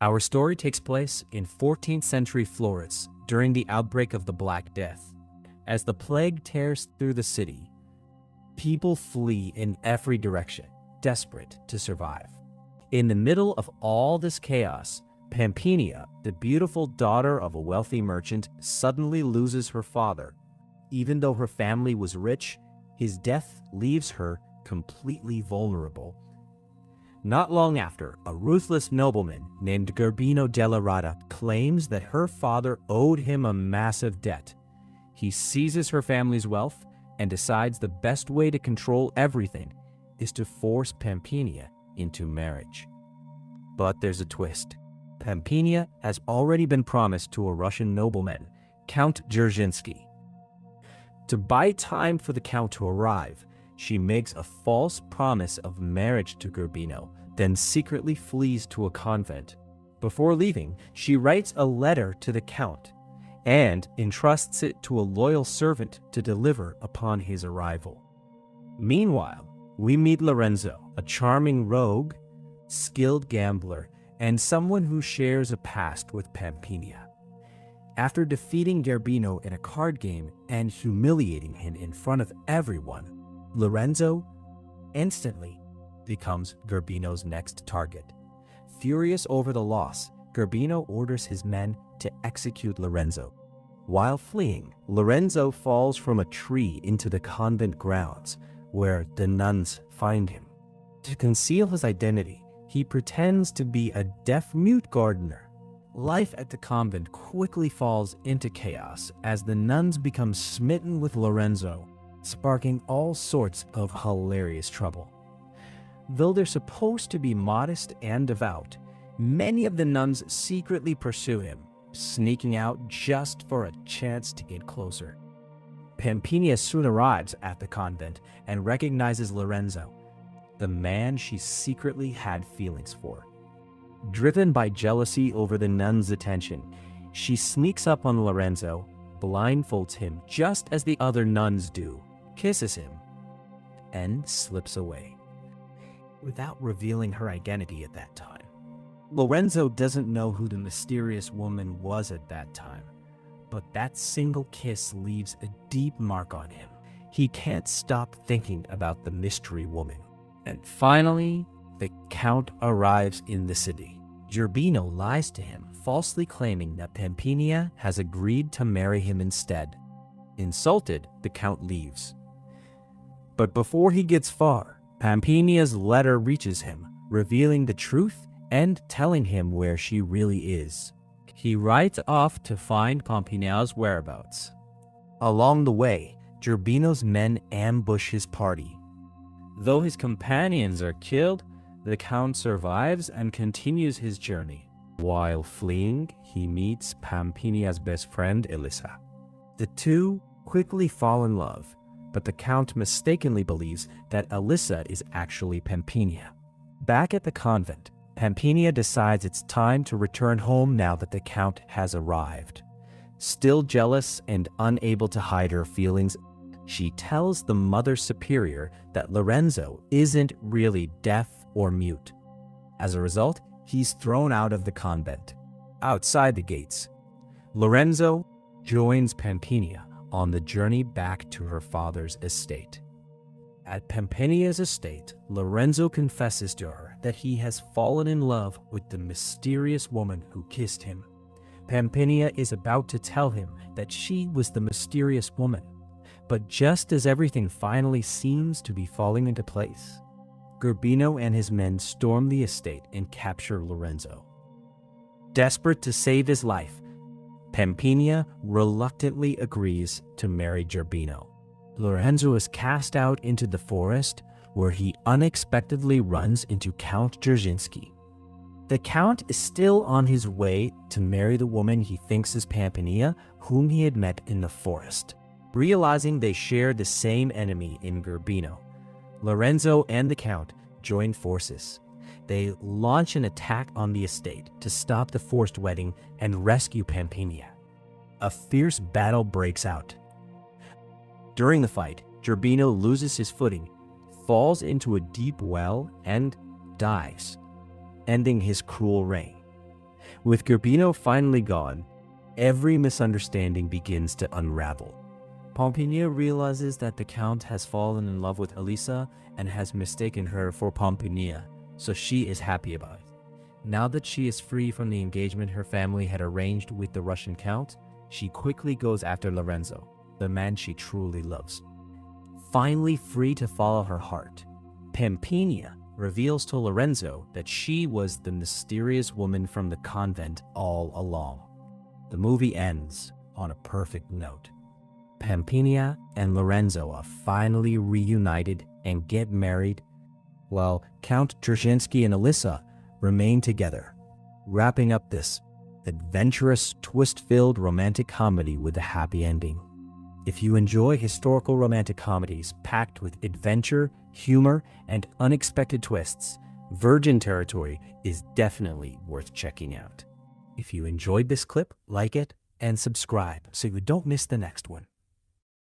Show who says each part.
Speaker 1: Our story takes place in 14th century Florence during the outbreak of the Black Death. As the plague tears through the city, people flee in every direction, desperate to survive. In the middle of all this chaos, Pampinea, the beautiful daughter of a wealthy merchant, suddenly loses her father. Even though her family was rich, his death leaves her completely vulnerable. Not long after, a ruthless nobleman named Gerbino della Rada claims that her father owed him a massive debt. He seizes her family's wealth and decides the best way to control everything is to force Pampinea into marriage. But there's a twist. Pampinea has already been promised to a Russian nobleman, Count Dzerzhinsky. To buy time for the Count to arrive, she makes a false promise of marriage to Gerbino, then secretly flees to a convent. Before leaving, she writes a letter to the Count and entrusts it to a loyal servant to deliver upon his arrival. Meanwhile, we meet Lorenzo, a charming rogue, skilled gambler, and someone who shares a past with Pampinea. After defeating Gerbino in a card game and humiliating him in front of everyone, Lorenzo instantly becomes Gerbino's next target. Furious over the loss, Gerbino orders his men to execute Lorenzo. While fleeing, Lorenzo falls from a tree into the convent grounds, where the nuns find him. To conceal his identity, he pretends to be a deaf-mute gardener. Life at the convent quickly falls into chaos as the nuns become smitten with Lorenzo, sparking all sorts of hilarious trouble. Though they're supposed to be modest and devout, many of the nuns secretly pursue him, sneaking out just for a chance to get closer. Pampinea soon arrives at the convent and recognizes Lorenzo, the man she secretly had feelings for. Driven by jealousy over the nuns' attention, she sneaks up on Lorenzo, blindfolds him just as the other nuns do, kisses him, and slips away, without revealing her identity at that time. Lorenzo doesn't know who the mysterious woman was at that time, but that single kiss leaves a deep mark on him. He can't stop thinking about the mystery woman. And finally, the Count arrives in the city. Gerbino lies to him, falsely claiming that Pampinea has agreed to marry him instead. Insulted, the Count leaves. But before he gets far, Pampinea's letter reaches him, revealing the truth and telling him where she really is. He rides off to find Pampinea's whereabouts. Along the way, Gerbino's men ambush his party. Though his companions are killed, the Count survives and continues his journey. While fleeing, he meets Pampinea's best friend, Elisa. The two quickly fall in love, but the Count mistakenly believes that Elisa is actually Pampinea. Back at the convent, Pampinea decides it's time to return home now that the Count has arrived. Still jealous and unable to hide her feelings, she tells the Mother Superior that Lorenzo isn't really deaf or mute. As a result, he's thrown out of the convent. Outside the gates, Lorenzo joins Pampinea on the journey back to her father's estate. At Pampinea's estate, Lorenzo confesses to her that he has fallen in love with the mysterious woman who kissed him. Pampinea is about to tell him that she was the mysterious woman. But just as everything finally seems to be falling into place, Gerbino and his men storm the estate and capture Lorenzo. Desperate to save his life, Pampinea reluctantly agrees to marry Gerbino. Lorenzo is cast out into the forest, where he unexpectedly runs into Count Dzerzhinsky. The Count is still on his way to marry the woman he thinks is Pampinea, whom he had met in the forest. Realizing they share the same enemy in Gerbino, Lorenzo and the Count join forces. They launch an attack on the estate to stop the forced wedding and rescue Pampinea. A fierce battle breaks out. During the fight, Gerbino loses his footing, falls into a deep well, and dies, ending his cruel reign. With Gerbino finally gone, every misunderstanding begins to unravel. Pompinia realizes that the Count has fallen in love with Elisa and has mistaken her for Pompinia, so she is happy about it. Now that she is free from the engagement her family had arranged with the Russian Count, she quickly goes after Lorenzo, the man she truly loves. Finally free to follow her heart, Pompinia reveals to Lorenzo that she was the mysterious woman from the convent all along. The movie ends on a perfect note. Pompinia and Lorenzo are finally reunited and get married, while Count Dzerzhinsky and Elisa remain together, wrapping up this adventurous, twist-filled romantic comedy with a happy ending. If you enjoy historical romantic comedies packed with adventure, humor, and unexpected twists, Virgin Territory is definitely worth checking out. If you enjoyed this clip, like it and subscribe so you don't miss the next one.